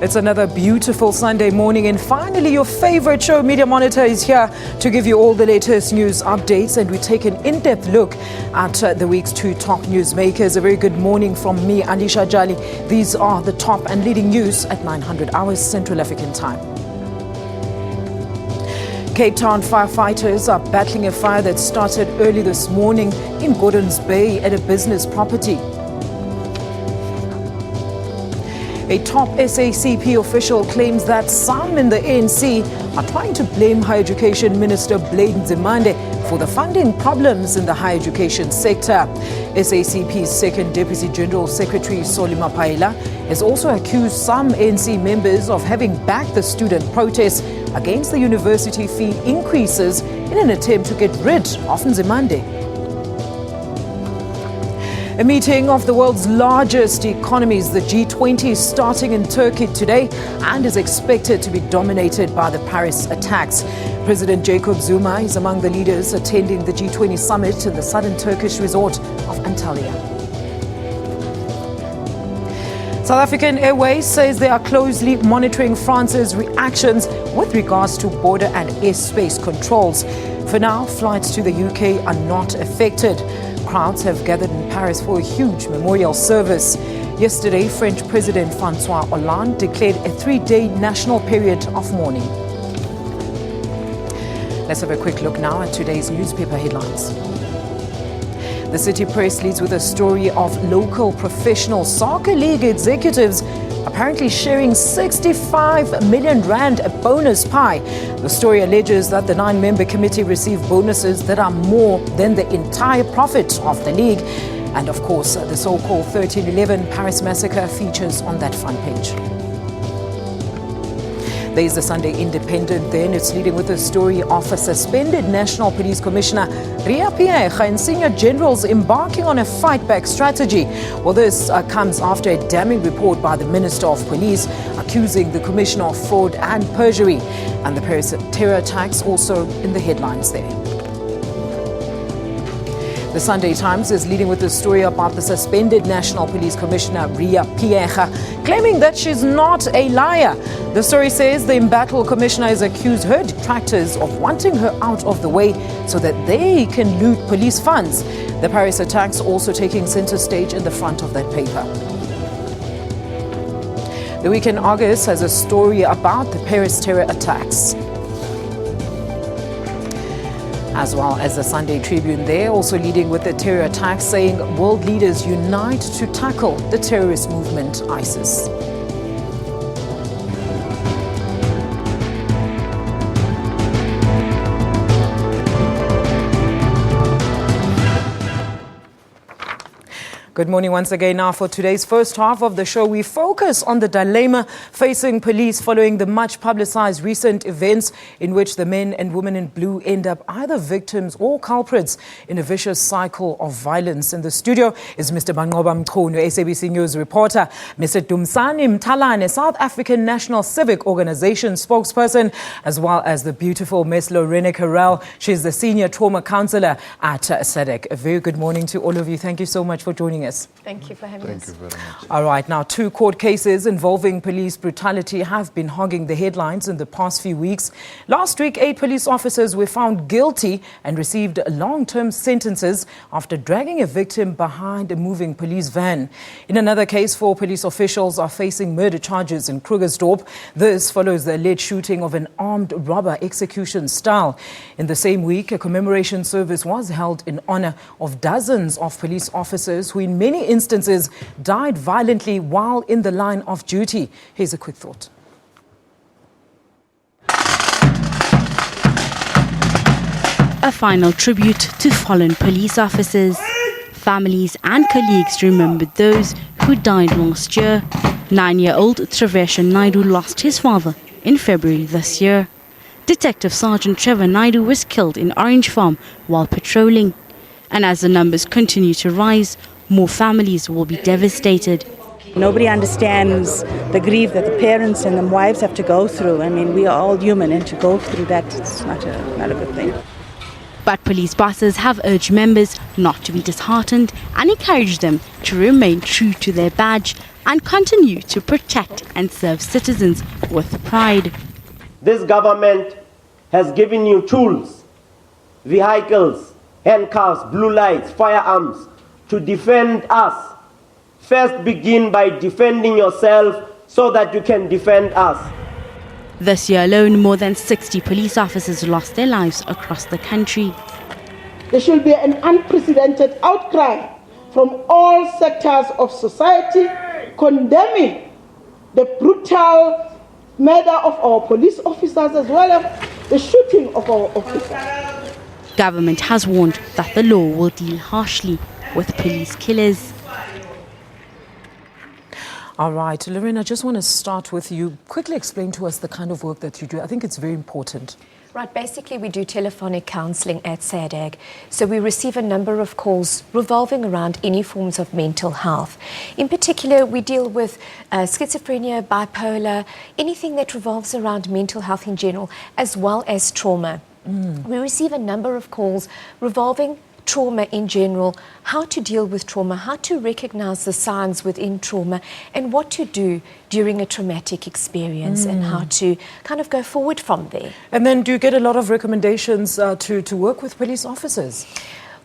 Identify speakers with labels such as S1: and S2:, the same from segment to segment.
S1: It's another beautiful Sunday morning, and finally your favorite show, Media Monitor, is here to give you all the latest news updates, and we take an in-depth look at the week's two top newsmakers. A very good morning from me, Alisha Jali. These are the top and leading news at 900 hours Central African time. Cape Town firefighters are battling a fire that started early this morning in Gordons Bay at a business property. A top SACP official claims that some in the ANC are trying to blame Higher Education Minister Blade Nzimande for the funding problems in the higher education sector. SACP's second Deputy General Secretary Solima Paila has also accused some ANC members of having backed the student protests against the university fee increases in an attempt to get rid of Nzimande. A meeting of the world's largest economies, the G20, is starting in Turkey today and is expected to be dominated by the Paris attacks. President Jacob Zuma is among the leaders attending the G20 summit in the southern Turkish resort of Antalya. South African Airways says they are closely monitoring France's reactions with regards to border and airspace controls. For now, flights to the UK are not affected. Crowds have gathered in Paris for a huge memorial service. Yesterday, French President François Hollande declared a 3-day national period of mourning. Let's have a quick look now at today's newspaper headlines. The City Press leads with a story of local professional soccer league executives apparently sharing 65 million rand a bonus pie. The story alleges that the 9-member committee received bonuses that are more than the entire profit of the league. And of course, the so-called 1311 Paris massacre features on that front page. There's the Sunday Independent then. It's leading with a story of a suspended National Police Commissioner, Ria Pierre, and senior generals embarking on a fight-back strategy. Well, this comes after a damning report by the Minister of Police accusing the Commissioner of fraud and perjury. And the Paris terror attacks also in the headlines there. The Sunday Times is leading with a story about the suspended National Police Commissioner, Ria Pierre, claiming that she's not a liar. The story says the embattled commissioner has accused her detractors of wanting her out of the way so that they can loot police funds. The Paris attacks also taking center stage in the front of that paper. The Weekend Argus has a story about the Paris terror attacks, as well as the Sunday Tribune there, also leading with the terror attacks, saying world leaders unite to tackle the terrorist movement ISIS. Good morning once again. Now for today's first half of the show, we focus on the dilemma facing police following the much publicized recent events in which the men and women in blue end up either victims or culprits in a vicious cycle of violence. In the studio is Mr. Manqoba Mchunu, SABC News reporter, Mr. Dumisani Mthalane, South African National Civic Organization spokesperson, as well as the beautiful Miss Lorena Carelle. She's the senior trauma counsellor at SADAG. A very good morning to all of you. Thank you so much for joining us.
S2: Thank you for having us.
S3: Thank you very much.
S1: All right, now 2 court cases involving police brutality have been hogging the headlines in the past few weeks. Last week, 8 police officers were found guilty and received long-term sentences after dragging a victim behind a moving police van. In another case, 4 police officials are facing murder charges in Krugersdorp. This follows the alleged shooting of an armed robber execution style. In the same week, a commemoration service was held in honor of dozens of police officers who in many instances died violently while in the line of duty. Here's a quick thought.
S4: A final tribute to fallen police officers. Families and colleagues remembered those who died last year. 9-year-old Travershan Naidu lost his father in February this year. Detective Sergeant Trevor Naidu was killed in Orange Farm while patrolling. And as the numbers continue to rise, more families will be devastated.
S5: Nobody understands the grief that the parents and the wives have to go through. I mean, we are all human, and to go through that, it's not a good thing.
S4: But police bosses have urged members not to be disheartened and encouraged them to remain true to their badge and continue to protect and serve citizens with pride.
S2: This government has given you tools, vehicles, handcuffs, blue lights, firearms to defend us. First, begin by defending yourself so that you can defend us.
S4: This year alone, more than 60 police officers lost their lives across the country.
S3: There should be an unprecedented outcry from all sectors of society condemning the brutal murder of our police officers as well as the shooting of our officers.
S4: Government has warned that the law will deal harshly with police killers.
S1: All right, Lorena, I just want to start with you. Quickly explain to us the kind of work that you do. I think it's very important.
S6: Right, basically we do telephonic counselling at SADAG. So we receive a number of calls revolving around any forms of mental health. In particular, we deal with schizophrenia, bipolar, anything that revolves around mental health in general, as well as trauma. We receive a number of calls revolving trauma in general, how to deal with trauma, how to recognize the signs within trauma, and what to do during a traumatic experience and how to kind of go forward from there.
S1: And then do you get a lot of recommendations to work with police officers?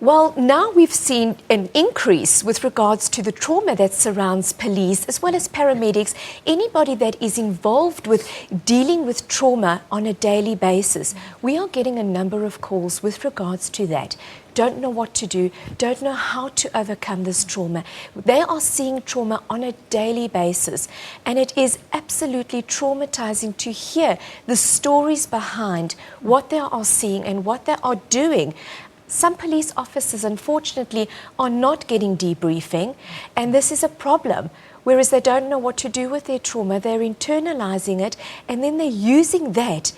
S6: Well, now we've seen an increase with regards to the trauma that surrounds police as well as paramedics, anybody that is involved with dealing with trauma on a daily basis. We are getting a number of calls with regards to that. Don't know what to do, don't know how to overcome this trauma. They are seeing trauma on a daily basis, and it is absolutely traumatizing to hear the stories behind what they are seeing and what they are doing. Some police officers, unfortunately, are not getting debriefing, and this is a problem. Whereas they don't know what to do with their trauma, they're internalizing it, and then they're using that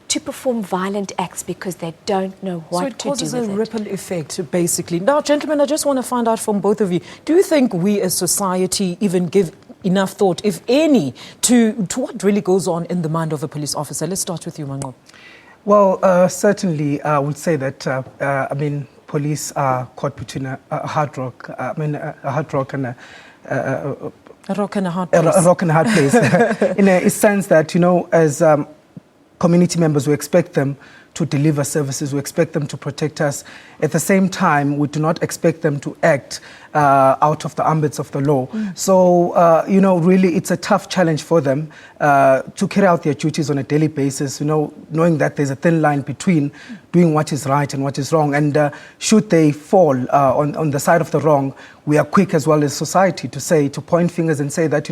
S6: to perform violent acts because they don't know what to do with it. So it
S1: causes a ripple effect, basically. Now, gentlemen, I just want to find out from both of you, do you think we as society even give enough thought, if any, to what really goes on in the mind of a police officer? Let's start with you, Manqoba.
S7: Well, certainly I would say that, police are caught between a hard rock, a rock and a hard place. In a sense that, as community members, we expect them to deliver services, we expect them to protect us. At the same time, we do not expect them to act out of the ambits of the law. So, really it's a tough challenge for them to carry out their duties on a daily basis, knowing that there's a thin line between doing what is right and what is wrong. And should they fall on the side of the wrong, we are quick as well as society to point fingers and say that,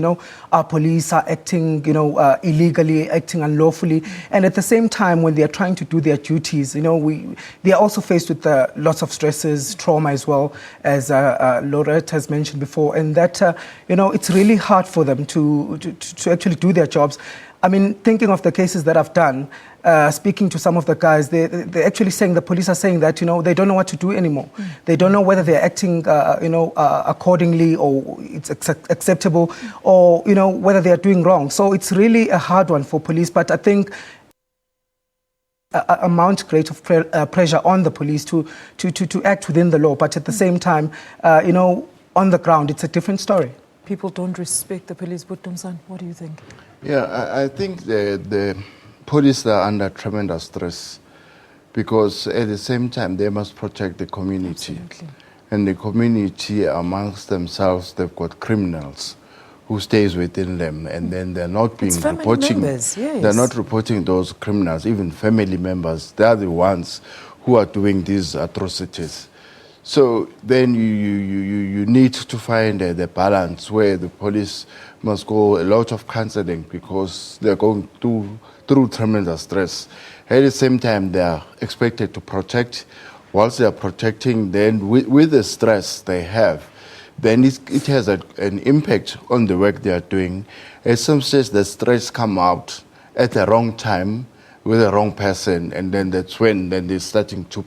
S7: our police are acting, illegally, acting unlawfully. And at the same time, when they are trying to do their duties, they are also faced with lots of stresses, trauma as well, as Loretta has mentioned before, and that, it's really hard for them to actually do their jobs. I mean, thinking of the cases that I've done, speaking to some of the guys, they're actually saying, the police are saying that, they don't know what to do anymore. They don't know whether they're acting, accordingly or it's acceptable, or, whether they're doing wrong. So it's really a hard one for police, but I think amount great of pressure on the police to act within the law, but at the same time, on the ground, it's a different story.
S1: People don't respect the police, but Dumisani, what do you think?
S8: Yeah, I think the police are under tremendous stress because at the same time they must protect the community.
S1: Absolutely.
S8: And the community amongst themselves, they've got criminals who stays within them, and then they're not being reporting.
S1: Members, yes.
S8: They're not reporting those criminals, even family members. They're the ones who are doing these atrocities. So then you need to find the balance where the police must go a lot of counseling because they're going through tremendous stress. At the same time, they are expected to protect. Whilst they are protecting, then with the stress they have, then it has an impact on the work they are doing. At some stage, the stress come out at the wrong time with the wrong person, and then that's when they're starting to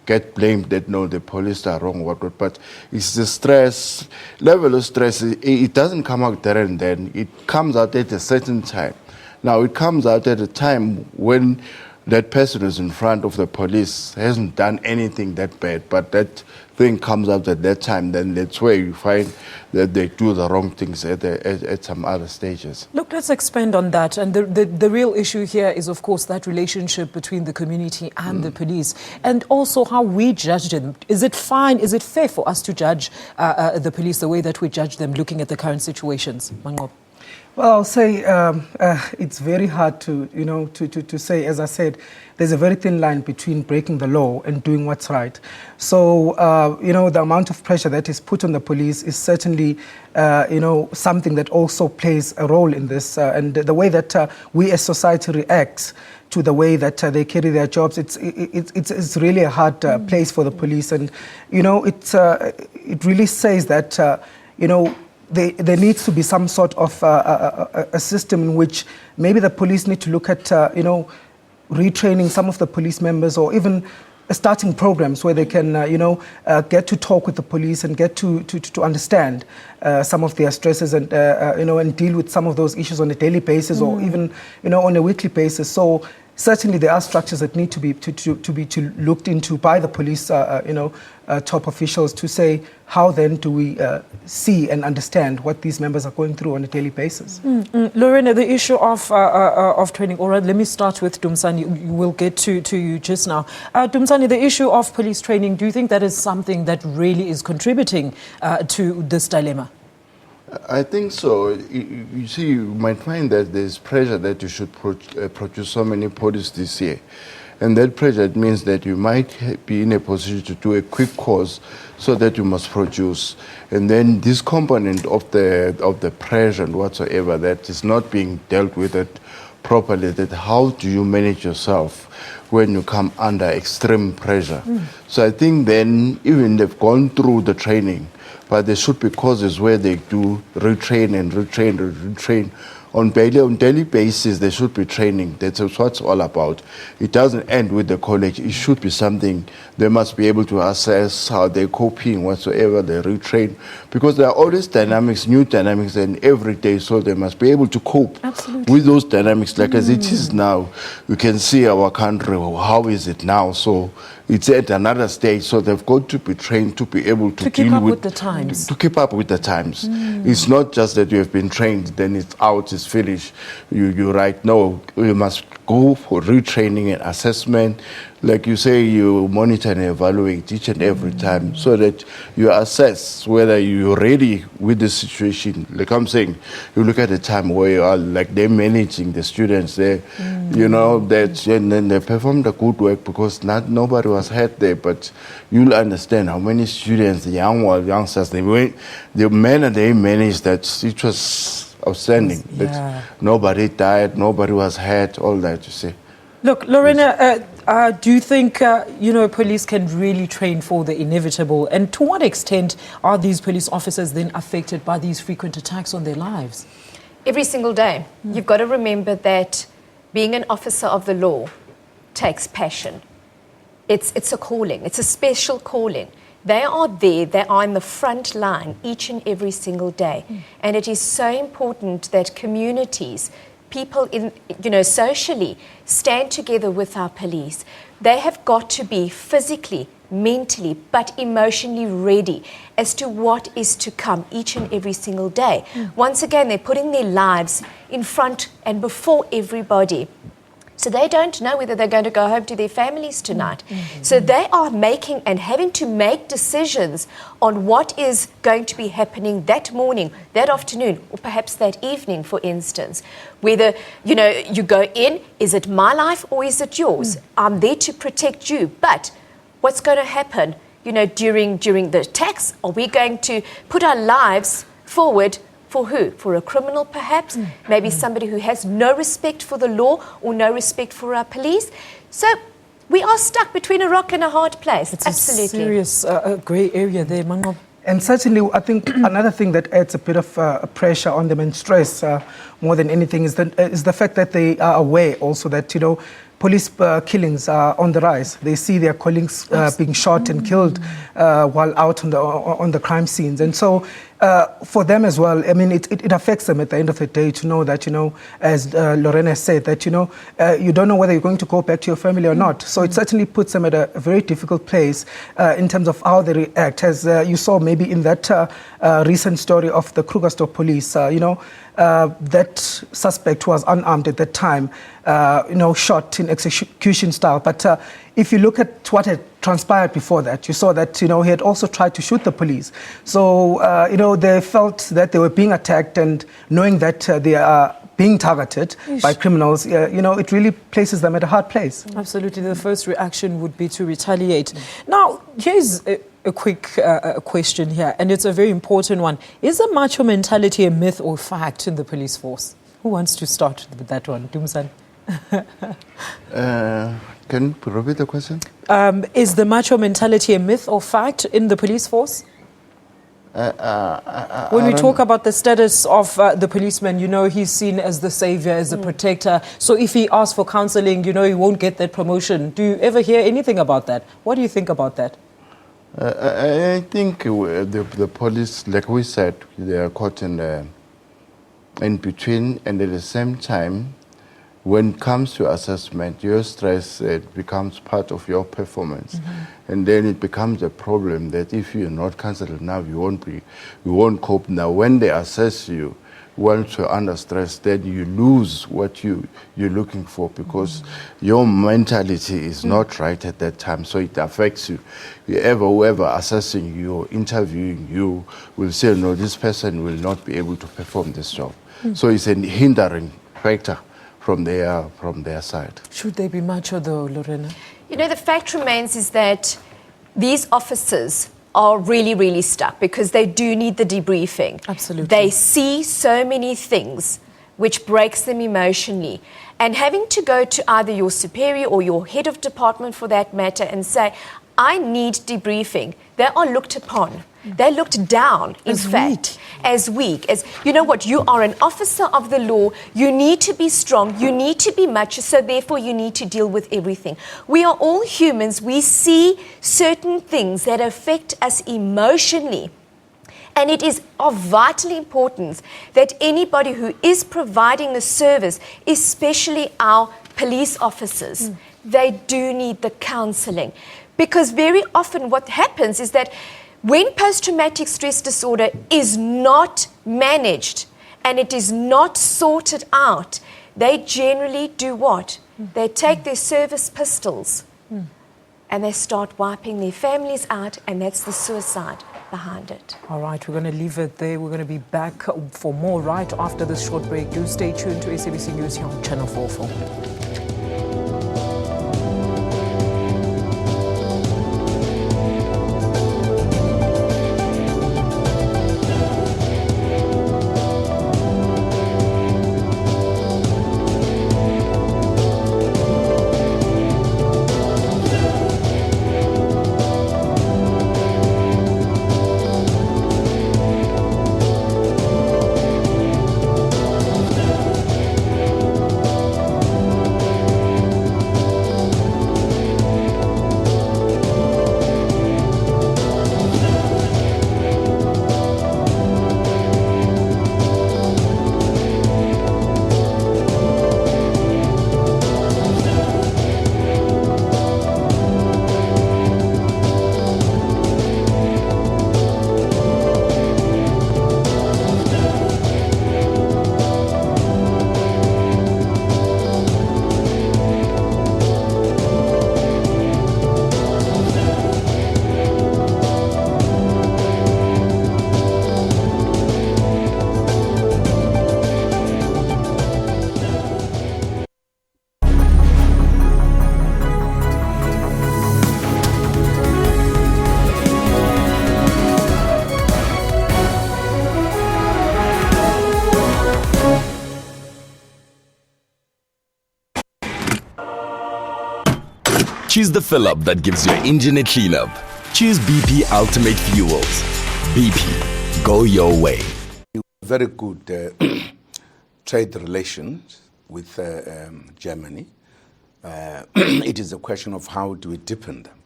S8: get blamed that, no, the police are wrong, what. But it's the stress, level of stress, it doesn't come out there and then. It comes out at a certain time. Now, it comes out at a time when that person who's in front of the police hasn't done anything that bad, but that thing comes up at that time, then that's where you find that they do the wrong things at some other stages.
S1: Look, let's expand on that. And the real issue here is, of course, that relationship between the community and the police, and also how we judge them. Is it fine, is it fair for us to judge the police the way that we judge them, looking at the current situations? Manqoba.
S7: Well, I'll say it's very hard to say. As I said, there's a very thin line between breaking the law and doing what's right. So, the amount of pressure that is put on the police is certainly, something that also plays a role in this. And the way that we as society reacts to the way that they carry their jobs, it's really a hard place for the police. And, it really says that, there needs to be some sort of a system in which maybe the police need to look at, retraining some of the police members, or even starting programs where they can, get to talk with the police and get to understand some of their stresses and, and deal with some of those issues on a daily basis or even, on a weekly basis. So certainly there are structures that need to be looked into by the police, top officials, to say how then do we see and understand what these members are going through on a daily basis.
S1: Lorena, the issue of training. All right, let me start with Dumisani. We'll get to you just now. Dumisani, the issue of police training, do you think that is something that really is contributing to this dilemma?
S8: I think so. You see, you might find that there's pressure that you should produce so many police this year. And that pressure means that you might be in a position to do a quick course so that you must produce. And then this component of the pressure and whatsoever that is not being dealt with it properly, that how do you manage yourself when you come under extreme pressure? So I think then even they've gone through the training, but there should be courses where they do retrain and retrain and retrain. On daily basis, there should be training. That's what it's all about. It doesn't end with the college. It should be something they must be able to assess how they're coping, whatsoever, they retrain. Because there are always dynamics, new dynamics, and every day, so they must be able to cope with those dynamics. Like as it is now, we can see our country, how is it now? So it's at another stage, so they've got to be trained to be able to
S1: keep
S8: deal
S1: up with the times.
S8: To keep up with the times. It's not just that you have been trained, then it's out, it's finished. You right. No, you must go for retraining and assessment. Like you say, you monitor and evaluate each and every time so that you assess whether you're ready with the situation. Like I'm saying, you look at the time where you are, like they're managing the students there, that, and then they performed the good work because nobody was hurt there, but you'll understand how many students, the youngsters, the manner they managed, that it was outstanding. That nobody died, nobody was hurt, all that, you see.
S1: Look, Lorena, do you think, police can really train for the inevitable? And to what extent are these police officers then affected by these frequent attacks on their lives?
S6: Every single day. You've got to remember that being an officer of the law takes passion. It's a calling. It's a special calling. They are there, they are in the front line each and every single day. And it is so important that communities, people socially stand together with our police. They have got to be physically, mentally, but emotionally ready as to what is to come each and every single day. Once again, they're putting their lives in front and before everybody. So they don't know whether they're going to go home to their families tonight. So they are making and having to make decisions on what is going to be happening that morning, that afternoon, or perhaps that evening, for instance. Whether, you go in, is it my life or is it yours? I'm there to protect you. But what's going to happen, during the attacks? Are we going to put our lives forward for who? For a criminal, perhaps? Maybe somebody who has no respect for the law or no respect for our police? So we are stuck between a rock and a hard place.
S1: It's
S6: absolutely.
S1: A serious grey area there, Manqoba.
S7: And certainly, I think another thing that adds a bit of pressure on them and stress more than anything is the fact that they are aware also that, police killings are on the rise. They see their colleagues being shot and killed while out on the crime scenes. And so for them as well, I mean, it affects them at the end of the day to know that, as Lorena said, that, you don't know whether you're going to go back to your family or not. So it certainly puts them at a very difficult place in terms of how they react. As you saw maybe in that recent story of the Krugersdorp police, that suspect was unarmed at that time, shot in execution style. But if you look at what had transpired before that, you saw that, he had also tried to shoot the police. So, they felt that they were being attacked, and knowing that they are being targeted by criminals, it really places them at a hard place.
S1: Absolutely. The first reaction would be to retaliate. Now, here's a quick question here, and it's a very important one. Is the macho mentality a myth or fact in the police force? Who wants to start with that one? Dumisani?
S8: Can you repeat the question?
S1: Is the macho mentality a myth or fact in the police force? When we talk about the status of the policeman, he's seen as the savior, as the protector. So if he asks for counseling, he won't get that promotion. Do you ever hear anything about that? What do you think about that?
S8: I think the police, like we said, they are caught in between, and at the same time, when it comes to assessment, your stress becomes part of your performance, and then it becomes a problem that if you're not counseled now, you won't cope. Now, when they assess you, once you're under stress, then you lose what you're looking for, because your mentality is not right at that time, so it affects you. Whoever assessing you or interviewing you will say, no, this person will not be able to perform this job. So it's a hindering factor from their side.
S1: Should they be macho though, Lorena?
S6: The fact remains is that these officers are really, really stuck because they do need the debriefing.
S1: Absolutely.
S6: They see so many things which breaks them emotionally. And having to go to either your superior or your head of department for that matter and say, I need debriefing, they are looked upon. They're looked down, in fact, as weak. As you know what, you are an officer of the law. You need to be strong. You need to be macho. So therefore, you need to deal with everything. We are all humans. We see certain things that affect us emotionally. And it is of vital importance that anybody who is providing the service, especially our police officers, they do need the counselling. Because very often what happens is that when post-traumatic stress disorder is not managed and it is not sorted out, they generally do what? They take their service pistols and they start wiping their families out, and that's the suicide behind it.
S1: All right, we're going to leave it there. We're going to be back for more right after this short break. Do stay tuned to SABC News here on Channel 44.
S9: Choose the fill-up that gives your engine a clean-up. Choose BP Ultimate Fuels. BP, go your way.
S10: Very good trade relations with Germany. It is a question of how do we deepen them.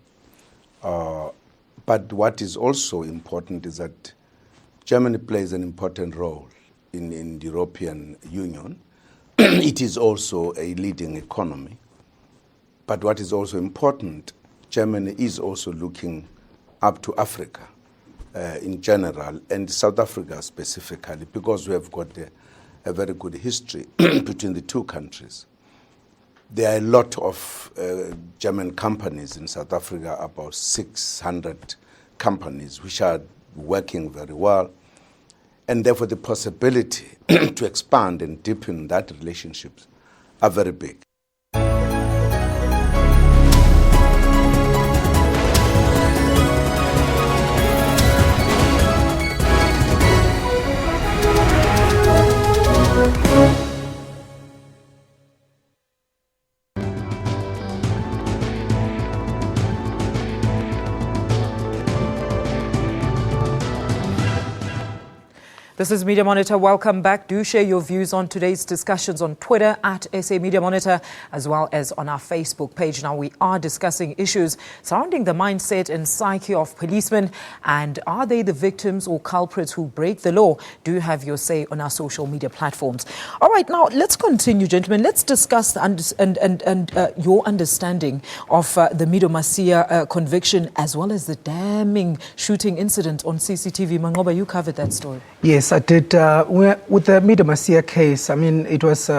S10: But what is also important is that Germany plays an important role in the European Union. It is also a leading economy. But what is also important, Germany is also looking up to Africa in general, and South Africa specifically, because we have got a very good history between the two countries. There are a lot of German companies in South Africa, about 600 companies, which are working very well. And therefore the possibility to expand and deepen that relationships are very big.
S1: This is Media Monitor. Welcome back. Do share your views on today's discussions on Twitter at SA Media Monitor, as well as on our Facebook page. Now, we are discussing issues surrounding the mindset and psyche of policemen, and are they the victims or culprits who break the law? Do have your say on our social media platforms. All right, now let's continue, gentlemen. Let's discuss your understanding of the Mido Masia conviction, as well as the damning shooting incident on CCTV. Manqoba, you covered that story.
S7: Yes, I did. With the Mido Masia case, I mean, it was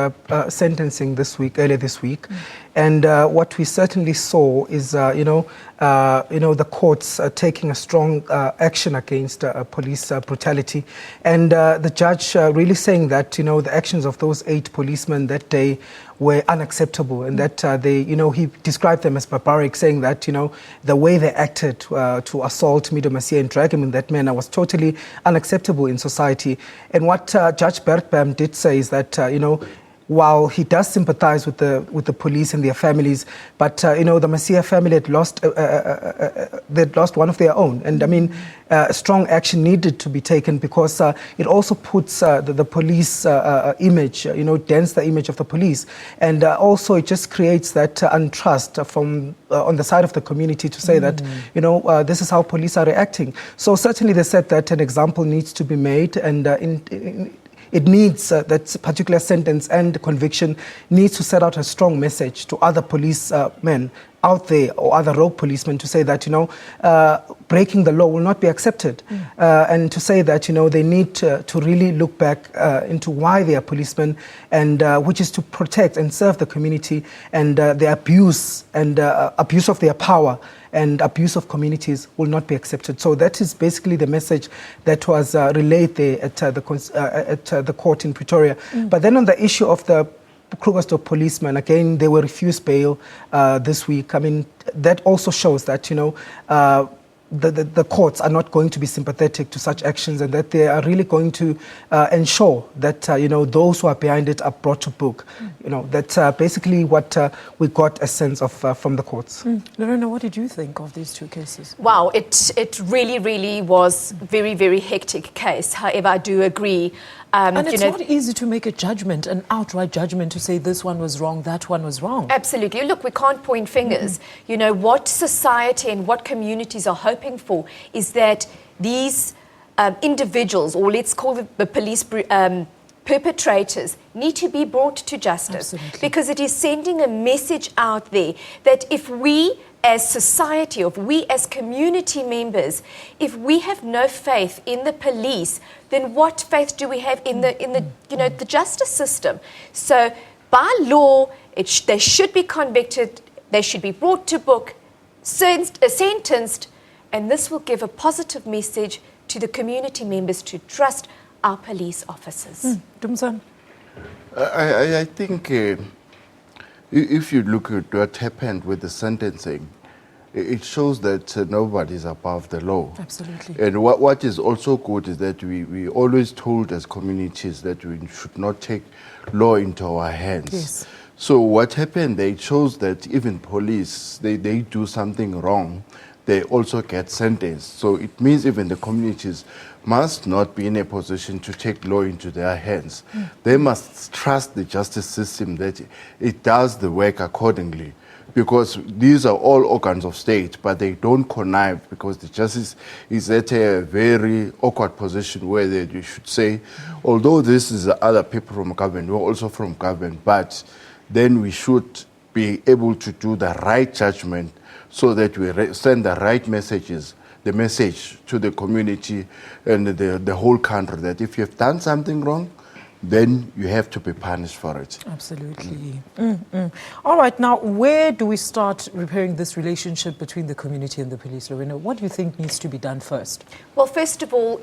S7: sentencing earlier this week. And what we certainly saw is, the courts taking a strong action against police brutality. And the judge really saying that, the actions of those 8 policemen that day were unacceptable, and that he described them as barbaric, saying that, the way they acted to assault Mido Masia and drag him in that manner was totally unacceptable in society. And what Judge Bertbam did say is that, while he does sympathize with the police and their families, but the Masia family had they'd lost one of their own, and I mean, strong action needed to be taken, because it also puts the police image, dents the image of the police, and also it just creates that untrust from on the side of the community to say that this is how police are reacting. So certainly they said that an example needs to be made, and it needs, that particular sentence and conviction needs to set out a strong message to other policemen out there, or other rogue policemen, to say that, breaking the law will not be accepted. And to say that, they need to really look back into why they are policemen, and which is to protect and serve the community, and the abuse of their power and abuse of communities will not be accepted. So that is basically the message that was relayed there at the court in Pretoria. But then on the issue of the Krugersdorp policemen, again, they were refused bail this week. I mean, that also shows that, the courts are not going to be sympathetic to such actions, and that they are really going to ensure that, those who are behind it are brought to book. That's basically what we got a sense of from the courts.
S1: Lorena, what did you think of these 2 cases?
S6: Wow, it really, really was very, very hectic case. However, I do agree.
S1: And it's not easy to make a judgment, an outright judgment, to say this one was wrong, that one was wrong.
S6: Absolutely. Look, we can't point fingers. What society and what communities are hoping for is that these individuals, or let's call them the police perpetrators, need to be brought to justice.
S1: Absolutely.
S6: Because it is sending a message out there that if we as society, if we as community members, if we have no faith in the police, then what faith do we have in the justice system? So by law, they should be convicted, they should be brought to book, sentenced, and this will give a positive message to the community members to trust our police officers.
S1: Dumisani?
S8: I think if you look at what happened with the sentencing, it shows that nobody is above the law.
S1: Absolutely.
S8: And what is also good is that we always told as communities that we should not take law into our hands.
S1: Yes.
S8: So what happened there, it shows that even police, they do something wrong, they also get sentenced. So it means even the communities must not be in a position to take law into their hands. They must trust the justice system that it does the work accordingly, because these are all organs of state, but they don't connive, because the justice is at a very awkward position where you should say, although this is other people from government, we're also from government, but then we should be able to do the right judgment so that we send the right messages, the message to the community and the whole country that if you have done something wrong, then you have to be punished for it.
S1: Absolutely. All right, now where do we start repairing this relationship between the community and the police, Lorena? What do you think needs to be done first?
S6: Well, first of all,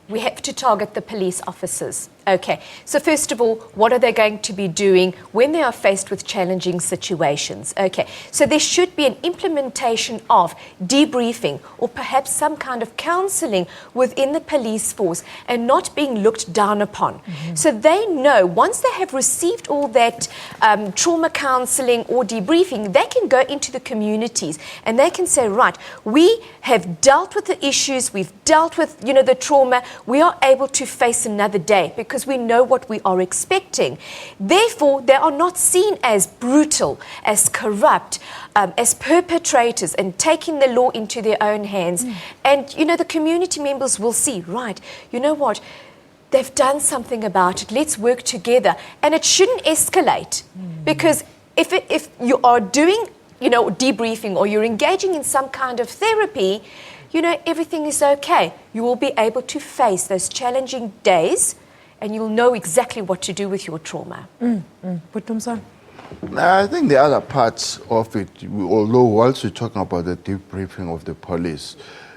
S6: we have to target the police officers. Okay, so first of all, what are they going to be doing when they are faced with challenging situations? Okay, so there should be an implementation of debriefing or perhaps some kind of counselling within the police force and not being looked down upon. So they know once they have received all that trauma counselling or debriefing, they can go into the communities and they can say, right, we have dealt with the issues, we've dealt with, the trauma, we are able to face another day because we know what we are expecting. Therefore, they are not seen as brutal, as corrupt, as perpetrators and taking the law into their own hands. And, the community members will see, right, you know what, they've done something about it, let's work together. And it shouldn't escalate because if you are doing, debriefing or you're engaging in some kind of therapy, everything is okay. You will be able to face those challenging days and you'll know exactly what to do with your trauma.
S1: But Dumisani?
S8: I think the other part of it, although whilst we're talking about the debriefing of the police,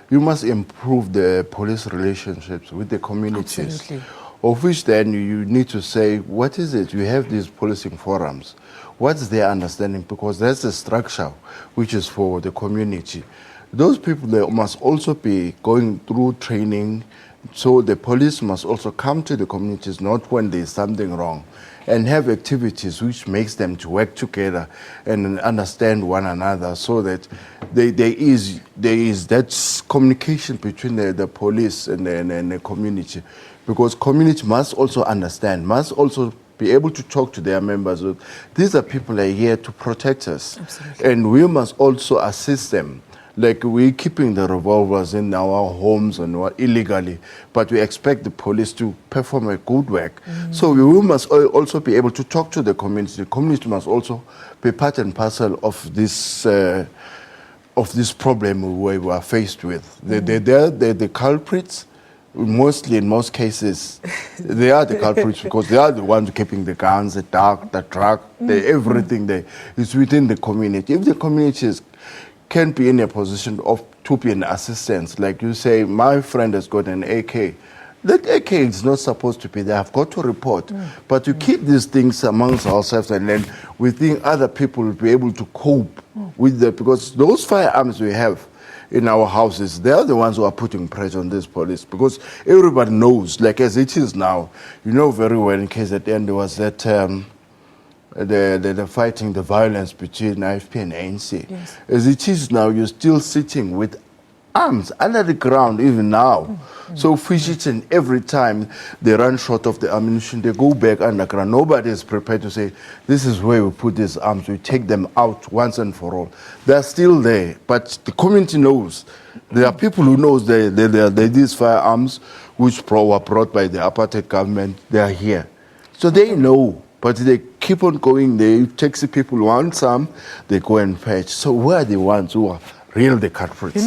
S8: you must improve the police relationships with the communities.
S1: Absolutely.
S8: Of which then you need to say, what is it? You have these policing forums. What's their understanding? Because that's a structure which is for the community. Those people, they must also be going through training. So the police must also come to the communities, not when there's something wrong, and have activities which makes them to work together and understand one another, so that there is that communication between the police and the community, because community must also understand, must also be able to talk to their members. These are people that are here to protect us.
S1: Absolutely.
S8: And we must also assist them. Like we're keeping the revolvers in our homes and illegally, but we expect the police to perform a good work. So we must also be able to talk to the community. The community must also be part and parcel of this problem we are faced with. The culprits, mostly in most cases, they are the culprits because they are the ones keeping the guns, the drug, everything there is within the community. If the community can't be in a position to be an assistance, like you say, my friend has got an AK. That AK is not supposed to be there. I've got to report. But you keep these things amongst ourselves, and then we think other people will be able to cope with that, because those firearms we have in our houses, they are the ones who are putting pressure on this police, because everybody knows, like as it is now, you know very well, in case at the end there was that the fighting, the violence between IFP and ANC.
S1: Yes.
S8: As it is now, you're still sitting with arms under the ground even now. So each and every time they run short of the ammunition, they go back underground. Nobody is prepared to say, this is where we put these arms, we take them out once and for all. They're still there, but the community knows. There are people who knows these firearms which were brought by the apartheid government, they are here. So they know. But they keep on going. They taxi people want some, they go and fetch. So where are the ones who are real the culprits?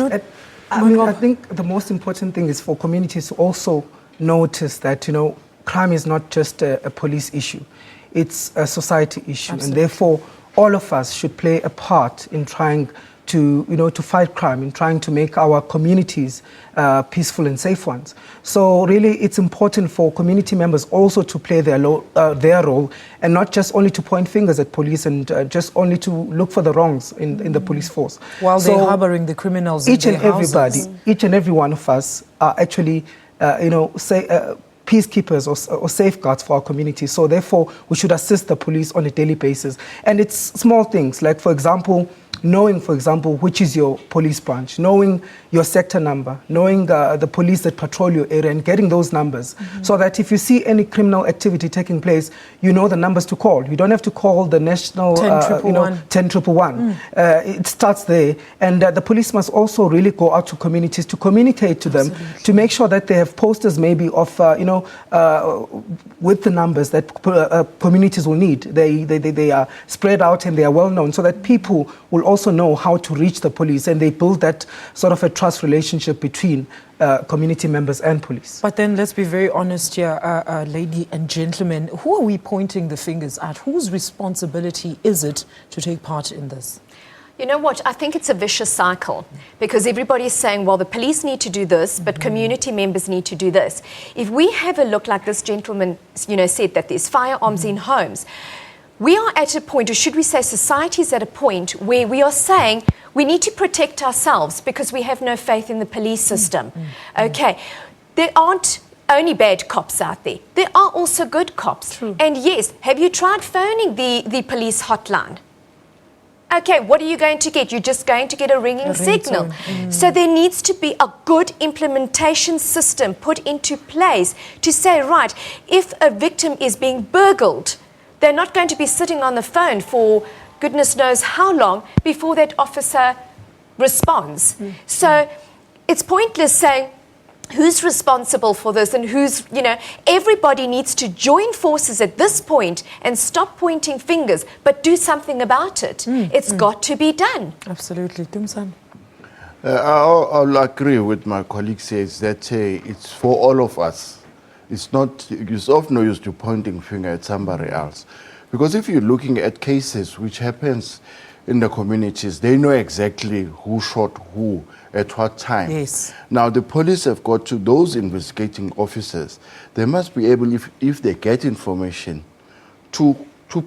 S7: I think the most important thing is for communities to also notice that, crime is not just a police issue. It's a society issue.
S1: Absolutely.
S7: And therefore, all of us should play a part in trying to fight crime, in trying to make our communities peaceful and safe ones. So really, it's important for community members also to play their role, and not just only to point fingers at police and just only to look for the wrongs in the police force.
S1: While they're harboring the criminals in their houses.
S7: Each and every one of us are actually, peacekeepers or safeguards for our community. So therefore, we should assist the police on a daily basis. And it's small things, like, for example, knowing, for example, which is your police branch, knowing your sector number, knowing the police that patrol your area and getting those numbers so that if you see any criminal activity taking place, you know the numbers to call. You don't have to call the national 10,111. It starts there. And the police must also really go out to communities to communicate to them, to make sure that they have posters maybe of, with the numbers that communities will need. They are spread out and they are well known so that people will also know how to reach the police, and they build that sort of a trust relationship between community members and police.
S1: But then let's be very honest here, ladies and gentlemen, who are we pointing the fingers at? Whose responsibility is it to take part in this?
S6: You know what, I think it's a vicious cycle because everybody's saying, well, the police need to do this, but community members need to do this. If we have a look like this gentleman, said that there's firearms in homes, we are at a point, or should we say society is at a point where we are saying we need to protect ourselves because we have no faith in the police system. Okay, there aren't only bad cops out there. There are also good cops.
S1: True.
S6: And yes, have you tried phoning the police hotline? Okay, what are you going to get? You're just going to get a ringing signal. So there needs to be a good implementation system put into place to say, right, if a victim is being burgled, they're not going to be sitting on the phone for goodness knows how long before that officer responds. So it's pointless saying who's responsible for this and who's, everybody needs to join forces at this point and stop pointing fingers, but do something about it. It's got to be done.
S1: Absolutely. Dumisani.
S8: I'll agree with my colleague says that it's for all of us. It's not, it's of no use to pointing finger at somebody else. Because if you're looking at cases which happens in the communities, they know exactly who shot who at what time.
S1: Yes.
S8: Now, the police have got to those investigating officers. They must be able, if they get information, to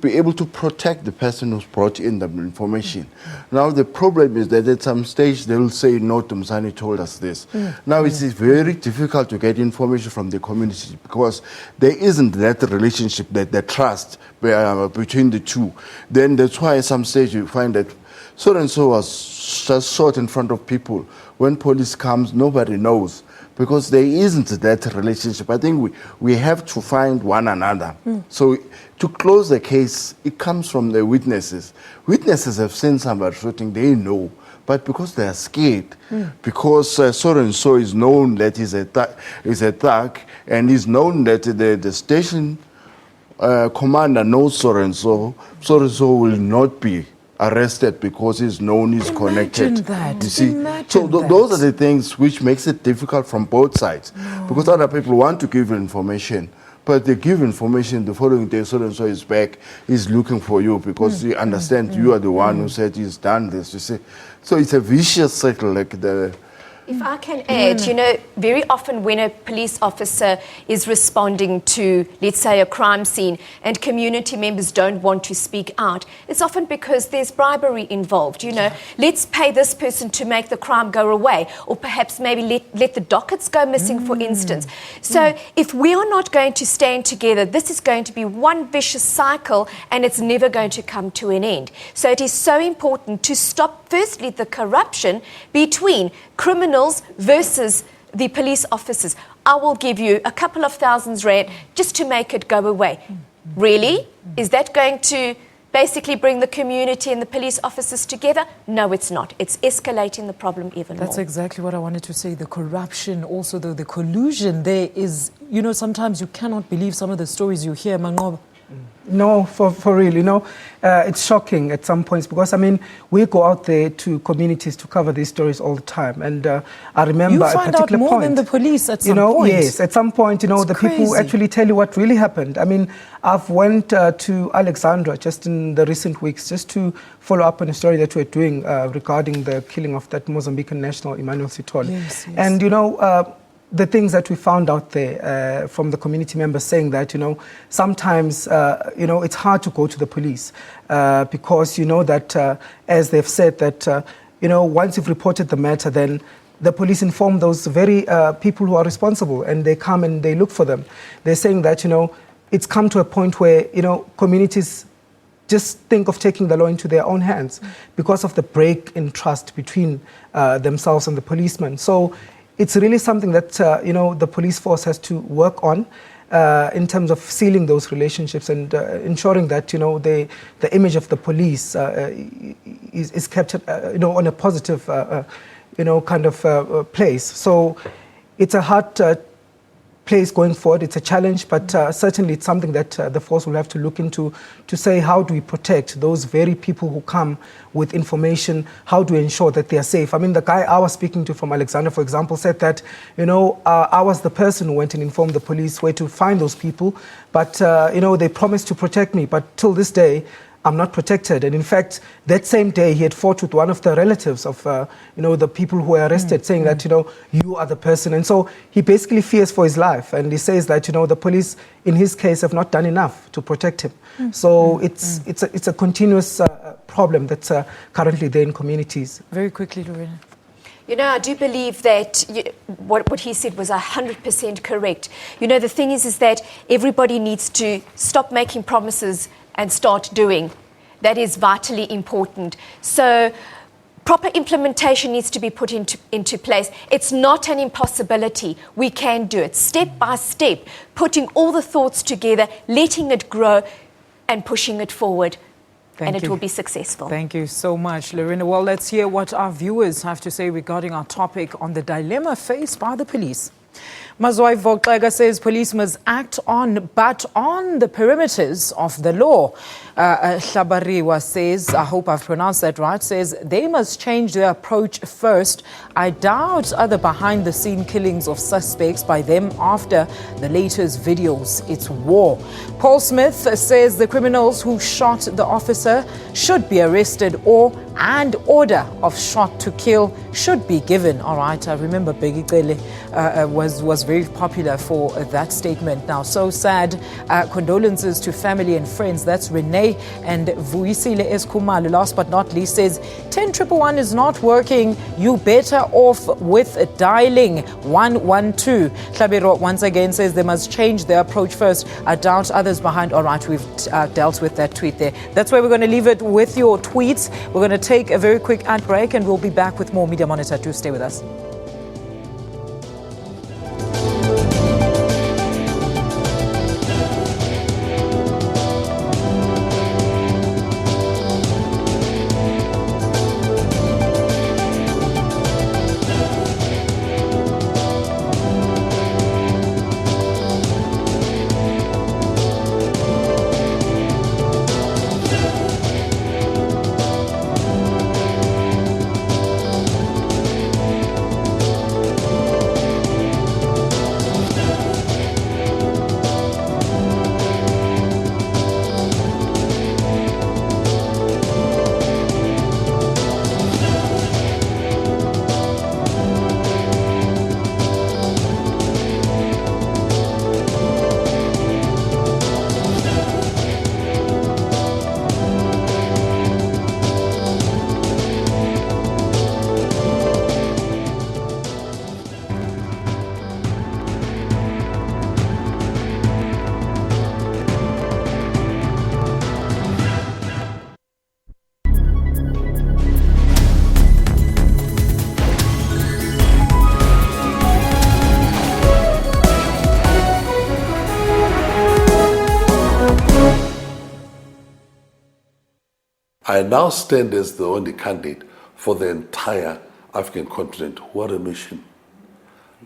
S8: be able to protect the person who's brought in the information. Now, the problem is that at some stage they will say, no, Dumisani told us this. Now, it's very difficult to get information from the community because there isn't that relationship, that trust between the two. Then that's why at some stage you find that so-and-so was just shot in front of people. When police comes, nobody knows because there isn't that relationship. I think we have to find one another. So to close the case, it comes from the witnesses. Witnesses have seen somebody shooting, they know. But because they are scared, because so-and-so is known that he's a thug, and is known that the station commander knows so-and-so will not be arrested because he's known, he's connected.
S1: That.
S8: You see,
S1: Imagine
S8: those are the things which makes it difficult from both sides. Because other people want to give information, but they give information the following day, so-and-so is back, he's looking for you because he understands you are the one who said he's done this, you see. So it's a vicious cycle, like the...
S6: If I can add, very often when a police officer is responding to, let's say, a crime scene and community members don't want to speak out, it's often because there's bribery involved. Let's pay this person to make the crime go away, or perhaps maybe let the dockets go missing, for instance. So if we are not going to stand together, this is going to be one vicious cycle and it's never going to come to an end. So it is so important to stop, firstly, the corruption between criminals versus the police officers. I will give you a couple of R1,000 just to make it go away. Really? Is that going to basically bring the community and the police officers together? No, it's not. It's escalating the problem even more.
S1: That's exactly what I wanted to say. The corruption, also the collusion there is, sometimes you cannot believe some of the stories you hear, Manqoba.
S7: No, for real, it's shocking at some points because, we go out there to communities to cover these stories all the time. And I remember a particular point.
S1: You find out more than the police at some point.
S7: Yes, at some point, the people actually tell you what really happened. I've went to Alexandra just in the recent weeks just to follow up on a story that we're doing regarding the killing of that Mozambican national, Emmanuel Sithole.
S1: Yes.
S7: And, the things that we found out there from the community members saying that, sometimes, it's hard to go to the police because that, as they've said, that, once you've reported the matter, then the police inform those very people who are responsible and they come and they look for them. They're saying that, it's come to a point where, communities just think of taking the law into their own hands because of the break in trust between themselves and the policemen. So it's really something that the police force has to work on in terms of sealing those relationships and ensuring that the image of the police is kept on a positive kind of place. So it's a hard place going forward. It's a challenge, but certainly it's something that the force will have to look into to say, how do we protect those very people who come with information? How do we ensure that they are safe? I mean, the guy I was speaking to from Alexandra, for example, said that, I was the person who went and informed the police where to find those people, but, they promised to protect me, but till this day, I'm not protected. And in fact, that same day, he had fought with one of the relatives of, the people who were arrested, saying that, you are the person. And so he basically fears for his life. And he says that, the police, in his case, have not done enough to protect him. So it's a continuous problem that's currently there in communities.
S1: Very quickly, Lorena.
S6: I do believe that what he said was 100% correct. The thing is that everybody needs to stop making promises and start doing. That is vitally important. So proper implementation needs to be put into place. It's not an impossibility. We can do it step by step, putting all the thoughts together, letting it grow and pushing it forward. And it will be successful.
S1: Thank you so much, Lorena. Well, let's hear what our viewers have to say regarding our topic on the dilemma faced by the police. Mazwai Vogtlega says police must act on the perimeters of the law. Shabariwa says, I hope I've pronounced that right, says they must change their approach first. I doubt other behind-the-scene killings of suspects by them after the latest videos. It's war. Paul Smith says the criminals who shot the officer should be arrested and order of shot to kill should be given. All right, I remember Begi Cele was very popular for that statement. Now, so sad. Condolences to family and friends. That's Renee and Vuisile Eskumalo. Last but not least, says 10111 is not working. You better off with dialing 112. Tlabero once again says they must change their approach first. I doubt others behind. All right, we've dealt with that tweet there. That's where we're going to leave it with your tweets. We're going to take a very quick ad break and we'll be back with more Media Monitor. Do stay with us.
S11: I now stand as the only candidate for the entire African continent. What a mission.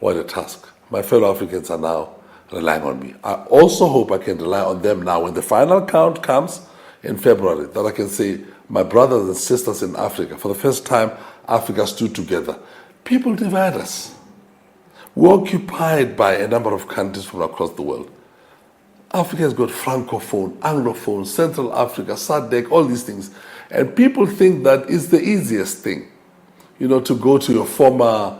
S11: What a task. My fellow Africans are now relying on me. I also hope I can rely on them now when the final count comes in February, that I can say, my brothers and sisters in Africa, for the first time, Africa stood together. People divide us. We're occupied by a number of countries from across the world. Africa has got Francophone, Anglophone, Central Africa, SADAG, all these things. And people think that it's the easiest thing, to go to your former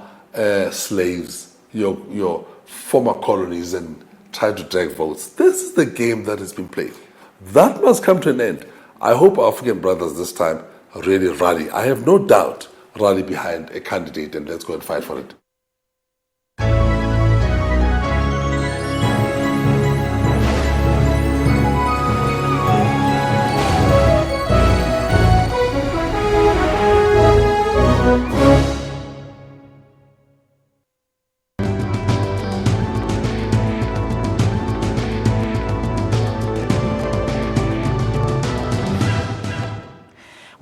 S11: slaves, your former colonies and try to drag votes. This is the game that has been played. That must come to an end. I hope our African brothers this time really rally. I have no doubt rally behind a candidate and let's go and fight for it.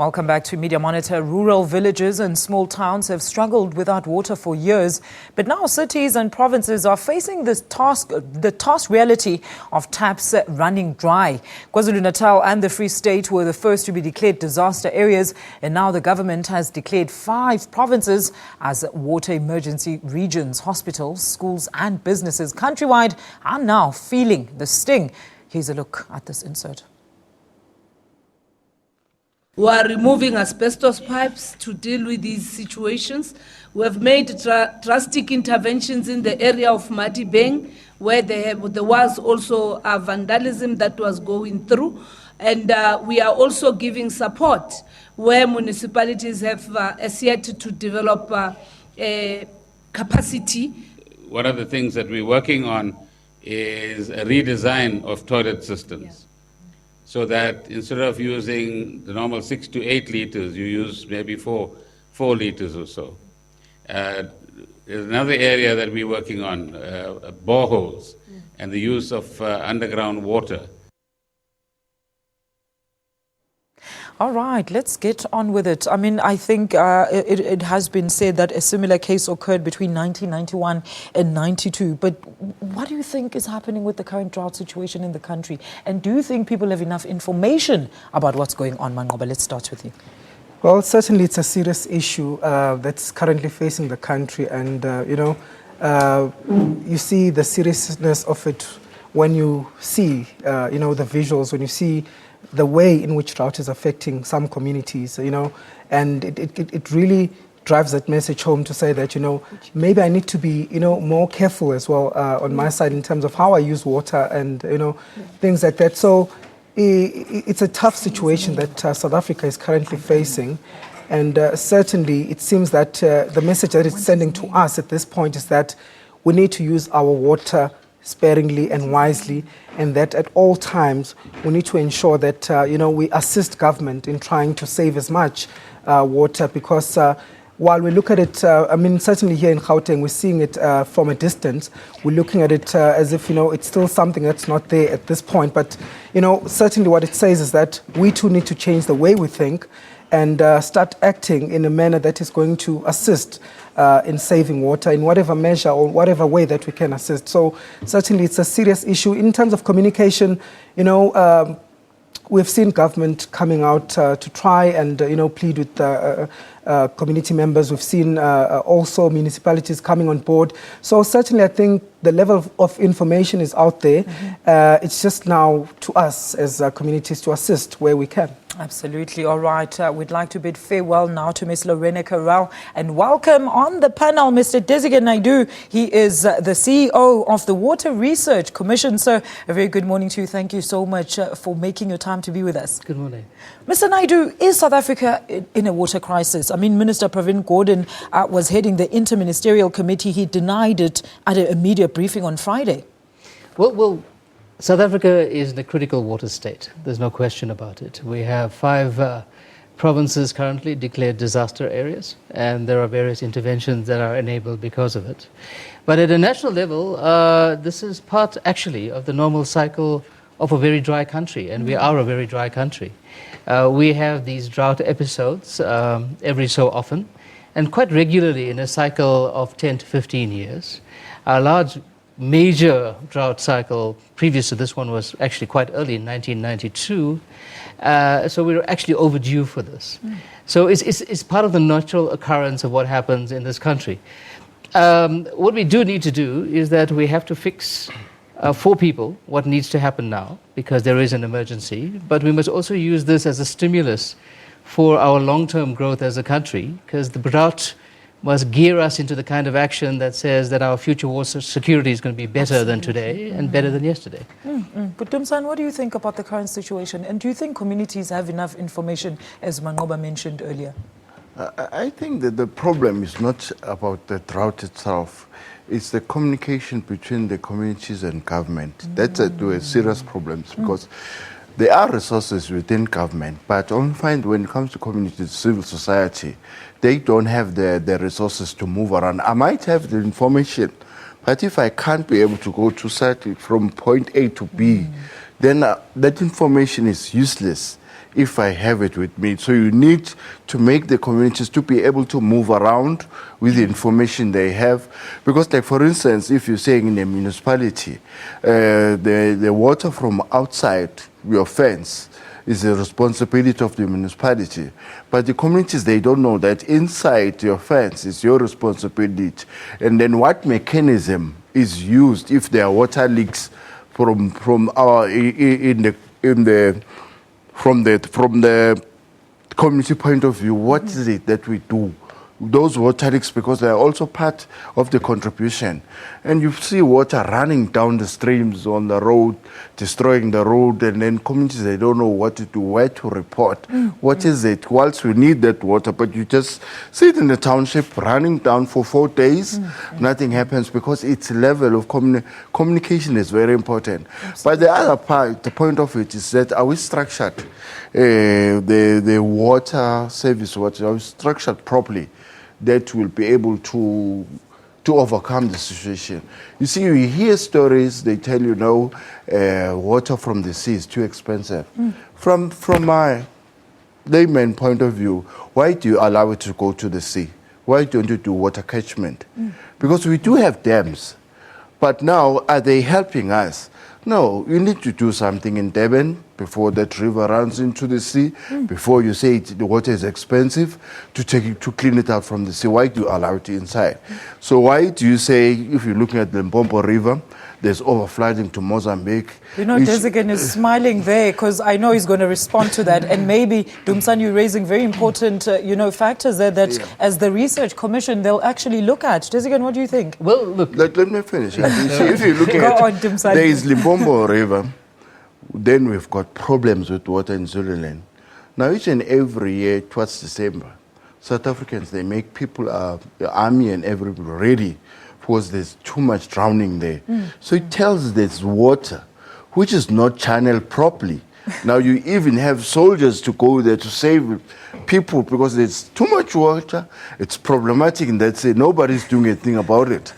S1: Welcome back to Media Monitor. Rural villages and small towns have struggled without water for years, but now cities and provinces are facing the task reality of taps running dry. KwaZulu-Natal and the Free State were the first to be declared disaster areas, and now the government has declared 5 provinces as water emergency regions. Hospitals, schools and businesses countrywide are now feeling the sting. Here's a look at this insert.
S12: We are removing asbestos pipes to deal with these situations. We have made drastic interventions in the area of Madibeng, where there was also vandalism that was going through. And we are also giving support where municipalities have as yet to develop capacity.
S13: One of the things that we're working on is a redesign of toilet systems. Yeah. So that instead of using the normal 6 to 8 liters, you use maybe 4 liters or so. There's another area that we're working on, boreholes, and the use of underground water.
S1: All right, let's get on with it. I mean, I think it has been said that a similar case occurred between 1991 and 92. But what do you think is happening with the current drought situation in the country? And do you think people have enough information about what's going on? Manqoba, let's start with you.
S7: Well, certainly it's a serious issue that's currently facing the country. And, you see the seriousness of it when you see, the visuals, when you see the way in which drought is affecting some communities, and it really drives that message home to say that, maybe I need to be, more careful as well on my side in terms of how I use water and, things like that. So it's a tough situation that South Africa is currently facing. And certainly it seems that the message that it's sending to us at this point is that we need to use our water sparingly and wisely, and that at all times we need to ensure that we assist government in trying to save as much water, because while we look at it, certainly here in Gauteng we're seeing it from a distance. We're looking at it as if it's still something that's not there at this point, but certainly what it says is that we too need to change the way we think and start acting in a manner that is going to assist in saving water in whatever measure or whatever way that we can assist. So certainly it's a serious issue. In terms of communication, we've seen government coming out to try and plead with community members. We've seen also municipalities coming on board. So certainly I think the level of information is out there. It's just now to us as communities to assist where we can.
S1: Absolutely. All right. We'd like to bid farewell now to Ms. Lorena Carelle and welcome on the panel Mr. Desigan Naidu. He is the CEO of the Water Research Commission. Sir, a very good morning to you. Thank you so much for making your time to be with us.
S14: Good morning.
S1: Mr. Naidu, is South Africa in a water crisis? I mean, Minister Pravin Gordhan was heading the Interministerial Committee. He denied it at a media briefing on Friday.
S14: Well, South Africa is in a critical water state. There's no question about it. We have 5 provinces currently declared disaster areas, and there are various interventions that are enabled because of it. But at a national level, this is part actually of the normal cycle of a very dry country, and we are a very dry country. We have these drought episodes every so often, and quite regularly in a cycle of 10 to 15 years. Our large major drought cycle previous to this one was actually quite early in 1992, so we were actually overdue for this. So it's part of the natural occurrence of what happens in this country. What we do need to do is that we have to fix for people what needs to happen now, because there is an emergency, but we must also use this as a stimulus for our long-term growth as a country, because the drought must gear us into the kind of action that says that our future water security is going to be better than today and better than yesterday.
S1: But Dumisani, what do you think about the current situation? And do you think communities have enough information, as Manqoba mentioned earlier?
S8: I think that the problem is not about the drought itself. It's the communication between the communities and government. That's a serious problems, because there are resources within government, but only find when it comes to communities, civil society, they don't have the resources to move around. I might have the information, but if I can't be able to go to from point A to B, then that information is useless. if I have it with me. So you need to make the communities to be able to move around with the information they have. Because, like, for instance, if you're saying in a municipality, the water from outside your fence is the responsibility of the municipality. But the communities, they don't know that inside your fence is your responsibility. And then what mechanism is used if there are water leaks from the community point of view? What is it that we do? Those water leaks, because they are also part of the contribution. And you see water running down the streams on the road, destroying the road, and then communities, they don't know what to do, where to report. What is it? Whilst we need that water, but you just see it in the township running down for 4 days, nothing happens, because its level of communication is very important. But the other part, the point of it is that, are we structured, the water service, are we structured properly, that will be able to overcome the situation? You see, you hear stories, they tell you, no, water from the sea is too expensive. From my layman point of view, why do you allow it to go to the sea? Why don't you do water catchment? Because we do have dams, but now, are they helping us? No, you need to do something in Durban before that river runs into the sea, before you say the water is expensive, to clean it out from the sea. Why do you allow it inside? So why do you say, if you're looking at the Limpopo River, there's overflooding to Mozambique?
S1: You know, Desigan is smiling there, because I know he's going to respond to that. And maybe, Dumisani, you're raising very important, factors there that, as the Research Commission, they'll actually look at. Desigan, what do you think?
S14: Well, look,
S8: let me finish. You see, if you're looking at, there is Limpopo River, then we've got problems with water in Zululand. Now, each and every year, towards December, South Africans, they make people, the army and everybody ready, because there's too much drowning there. So it tells there's water, which is not channeled properly. Now you even have soldiers to go there to save people, because there's too much water. It's problematic, and that's it. Nobody's doing anything about it.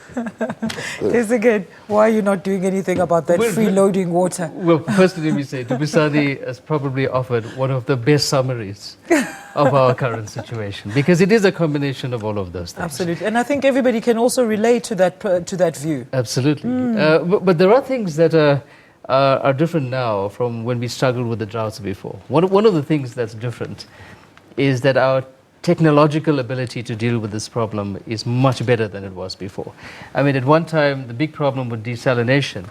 S1: Again, why are you not doing anything about that freeloading water?
S14: Well, firstly, let me say, Dumisani has probably offered one of the best summaries of our current situation, because it is a combination of all of those things.
S1: Absolutely, and I think everybody can also relate to that view.
S14: Absolutely, but there are things that are different now from when we struggled with the droughts before. One of the things that's different is that our technological ability to deal with this problem is much better than it was before. I mean, at one time, the big problem with desalination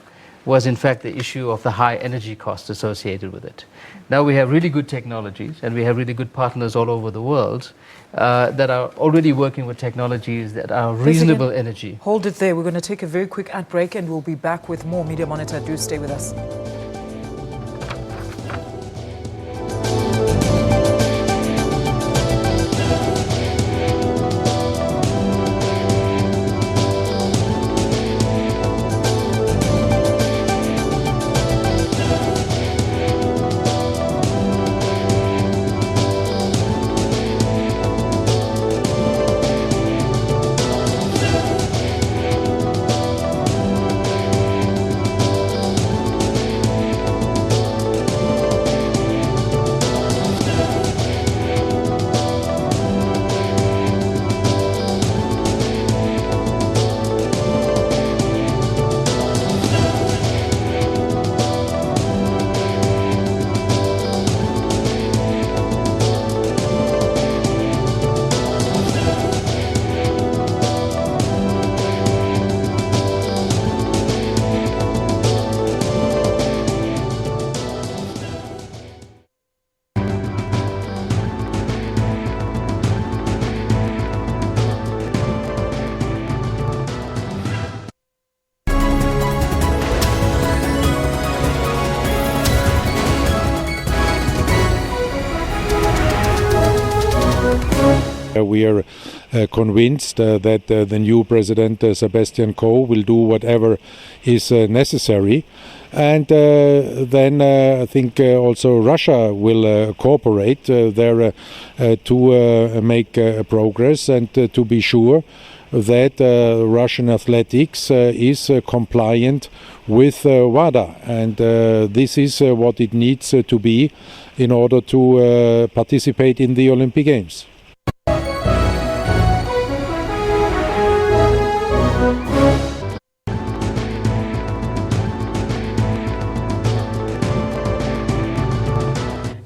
S14: was in fact the issue of the high energy costs associated with it. Now we have really good technologies, and we have really good partners all over the world that are already working with technologies that are reasonable energy.
S1: Hold it there. We're going to take a very quick ad break, and we'll be back with more Media Monitor. Do stay with us.
S15: We are convinced that the new President Sebastian Coe will do whatever is necessary. And then I think also Russia will cooperate there to make progress and to be sure that Russian athletics is compliant with WADA, and this is what it needs to be in order to participate in the Olympic Games.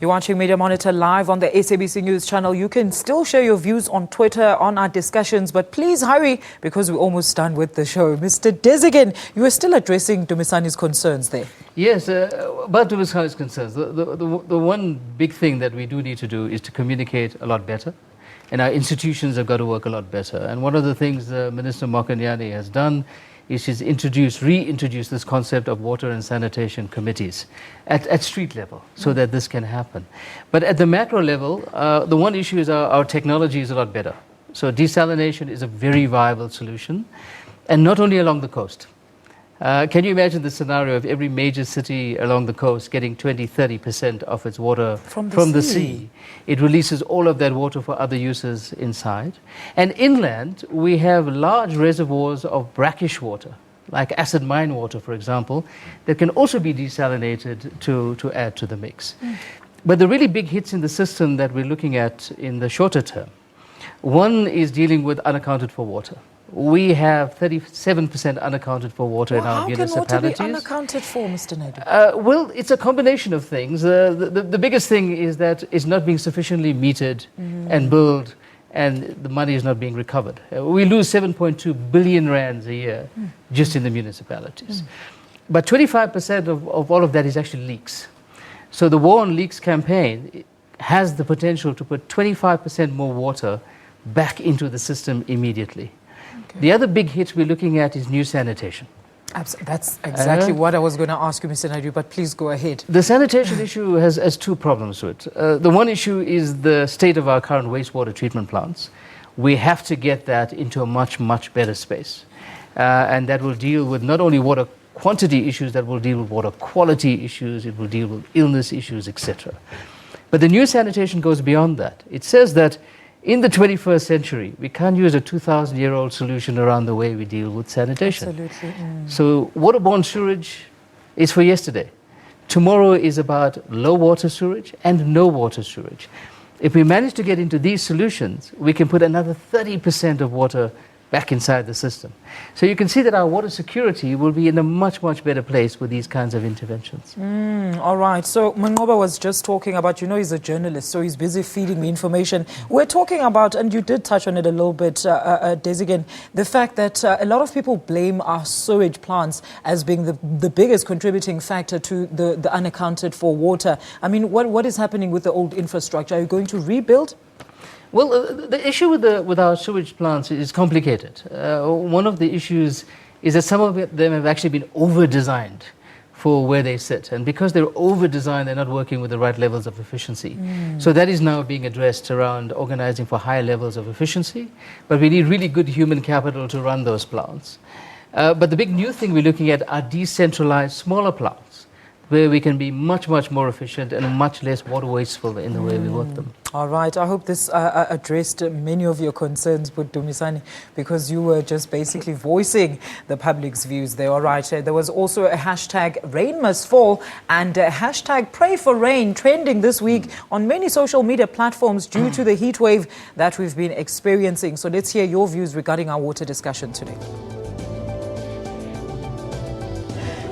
S1: You're watching Media Monitor live on the SABC News channel. You can still share your views on Twitter, on our discussions, but please hurry because we're almost done with the show. Mr. Desigan, you are still addressing Dumisani's concerns there.
S14: Yes, about Dumisani's concerns. The one big thing that we do need to do is to communicate a lot better, and our institutions have got to work a lot better. And one of the things Minister Mokonyane has done is she's reintroduced this concept of water and sanitation committees at street level so that this can happen. But at the macro level, the one issue is our technology is a lot better. So desalination is a very viable solution, and not only along the coast. Can you imagine the scenario of every major city along the coast getting 20-30% of its water from the sea? It releases all of that water for other uses inside. And inland, we have large reservoirs of brackish water, like acid mine water, for example, that can also be desalinated to add to the mix. But the really big hits in the system that we're looking at in the shorter term, one is dealing with unaccounted for water. We have 37% unaccounted for water in our municipalities.
S1: How can water be unaccounted for, Mr. Naidu?
S14: Well, it's a combination of things. The biggest thing is that it's not being sufficiently metered and billed, and the money is not being recovered. We lose 7.2 billion rands a year just in the municipalities. But 25% of all of that is actually leaks. So the War on Leaks campaign has the potential to put 25% more water back into the system immediately. The other big hit we're looking at is new sanitation.
S1: That's exactly what I was going to ask you, Mr. Naidu, but please go ahead.
S14: The sanitation issue has two problems to it. The one issue is the state of our current wastewater treatment plants. We have to get that into a much, much better space. And that will deal with not only water quantity issues, that will deal with water quality issues, it will deal with illness issues, etc. But the new sanitation goes beyond that. It says that in the 21st century, we can't use a 2,000-year-old solution around the way we deal with sanitation.
S1: Absolutely.
S14: So waterborne sewage is for yesterday. Tomorrow is about low water sewage and no water sewage. If we manage to get into these solutions, we can put another 30% of water back inside the system. So you can see that our water security will be in a much, much better place with these kinds of interventions.
S1: All right. So Manqoba was just talking about, he's a journalist, so he's busy feeding me information. We're talking about, and you did touch on it a little bit, Desigan, the fact that a lot of people blame our sewage plants as being the biggest contributing factor to the unaccounted for water. I mean, what is happening with the old infrastructure? Are you going to rebuild?
S14: Well, the issue with our sewage plants is complicated. One of the issues is that some of them have actually been over-designed for where they sit. And because they're over-designed, they're not working with the right levels of efficiency. So that is now being addressed around organizing for higher levels of efficiency. But we need really good human capital to run those plants. But the big new thing we're looking at are decentralized smaller plants, where we can be much, much more efficient and much less water wasteful in the way we work them.
S1: All right. I hope this addressed many of your concerns with Dumisani, because you were just basically voicing the public's views there. All right. There was also a hashtag rain must fall and a hashtag pray for rain trending this week on many social media platforms due to the heat wave that we've been experiencing. So let's hear your views regarding our water discussion today.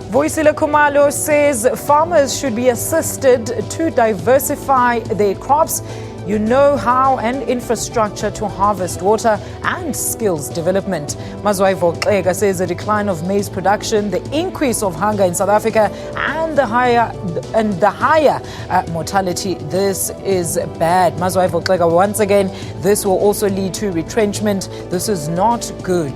S1: Voisile Khumalo says farmers should be assisted to diversify their crops. You know how, and infrastructure to harvest water and skills development. Mazwai Voqega says the decline of maize production, the increase of hunger in South Africa, and the higher mortality. This is bad. Mazwai Voqega, once again, this will also lead to retrenchment. This is not good.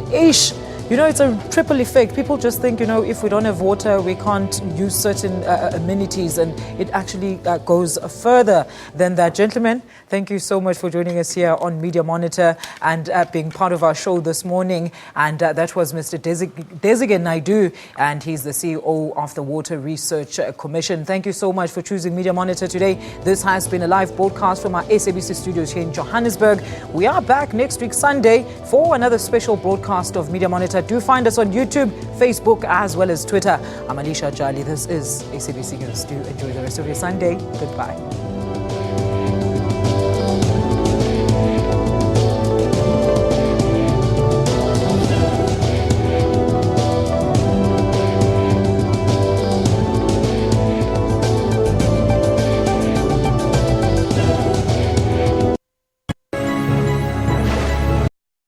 S1: it's a triple effect. People just think, if we don't have water, we can't use certain amenities, and it actually goes further than that. Gentlemen, thank you so much for joining us here on Media Monitor and being part of our show this morning. And that was Mr. Desigan Naidu, and he's the CEO of the Water Research Commission. Thank you so much for choosing Media Monitor today. This has been a live broadcast from our SABC studios here in Johannesburg. We are back next week Sunday for another special broadcast of Media Monitor. Do find us on YouTube, Facebook, as well as Twitter. I'm Alicia Jali. This is SABC News. Do enjoy the rest of your Sunday. Goodbye.